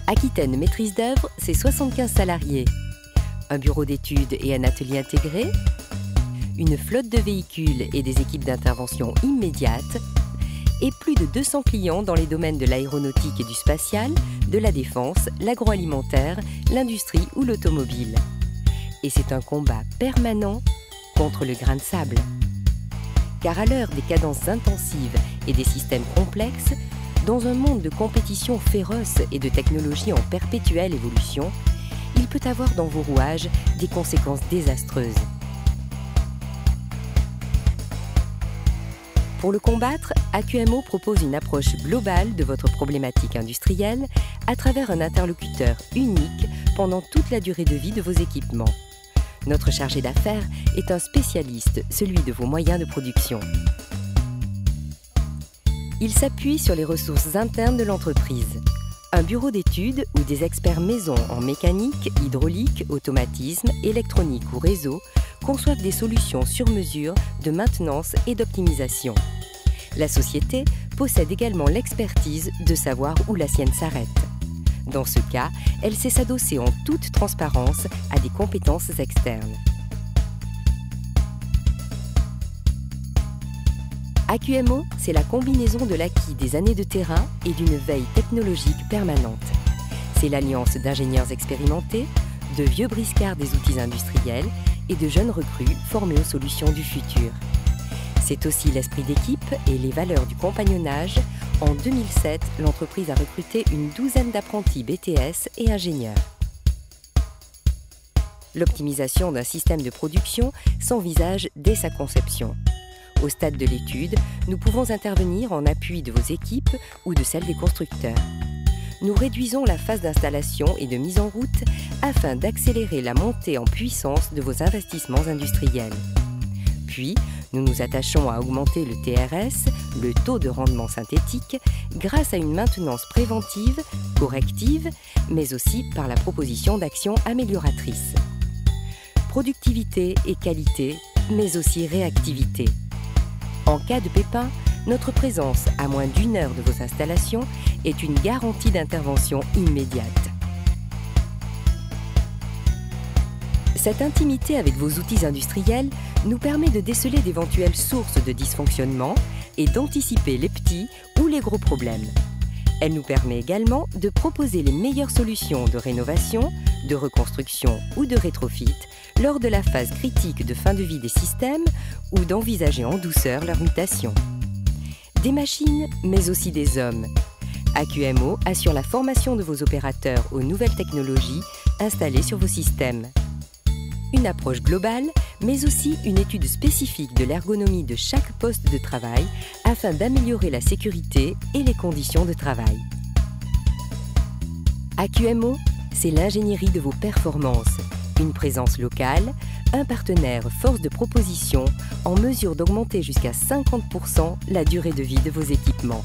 Aquitaine Maîtrise d'œuvre, c'est 75 salariés, un bureau d'études et un atelier intégré, une flotte de véhicules et des équipes d'intervention immédiate, et plus de 200 clients dans les domaines de l'aéronautique et du spatial, de la défense, l'agroalimentaire, l'industrie ou l'automobile. Et c'est un combat permanent contre le grain de sable. Car à l'heure des cadences intensives et des systèmes complexes, dans un monde de compétition féroce et de technologie en perpétuelle évolution, il peut avoir dans vos rouages des conséquences désastreuses. Pour le combattre, AQMO propose une approche globale de votre problématique industrielle à travers un interlocuteur unique pendant toute la durée de vie de vos équipements. Notre chargé d'affaires est un spécialiste, celui de vos moyens de production. Il s'appuie sur les ressources internes de l'entreprise. Un bureau d'études ou des experts maison en mécanique, hydraulique, automatisme, électronique ou réseau conçoivent des solutions sur mesure de maintenance et d'optimisation. La société possède également l'expertise de savoir où la sienne s'arrête. Dans ce cas, elle sait s'adosser en toute transparence à des compétences externes. AQMO, c'est la combinaison de l'acquis des années de terrain et d'une veille technologique permanente. C'est l'alliance d'ingénieurs expérimentés, de vieux briscards des outils industriels et de jeunes recrues formés aux solutions du futur. C'est aussi l'esprit d'équipe et les valeurs du compagnonnage. En 2007, l'entreprise a recruté une douzaine d'apprentis BTS et ingénieurs. L'optimisation d'un système de production s'envisage dès sa conception. Au stade de l'étude, nous pouvons intervenir en appui de vos équipes ou de celles des constructeurs. Nous réduisons la phase d'installation et de mise en route afin d'accélérer la montée en puissance de vos investissements industriels. Puis, nous nous attachons à augmenter le TRS, le taux de rendement synthétique, grâce à une maintenance préventive, corrective, mais aussi par la proposition d'actions amélioratrices. Productivité et qualité, mais aussi réactivité. En cas de pépin, notre présence à moins d'1 heure de vos installations est une garantie d'intervention immédiate. Cette intimité avec vos outils industriels nous permet de déceler d'éventuelles sources de dysfonctionnement et d'anticiper les petits ou les gros problèmes. Elle nous permet également de proposer les meilleures solutions de rénovation, de reconstruction ou de rétrofit lors de la phase critique de fin de vie des systèmes ou d'envisager en douceur leur mutation. Des machines, mais aussi des hommes. AQMO assure la formation de vos opérateurs aux nouvelles technologies installées sur vos systèmes. Une approche globale, mais aussi une étude spécifique de l'ergonomie de chaque poste de travail afin d'améliorer la sécurité et les conditions de travail. AQMO, c'est l'ingénierie de vos performances, une présence locale, un partenaire force de proposition en mesure d'augmenter jusqu'à 50% la durée de vie de vos équipements.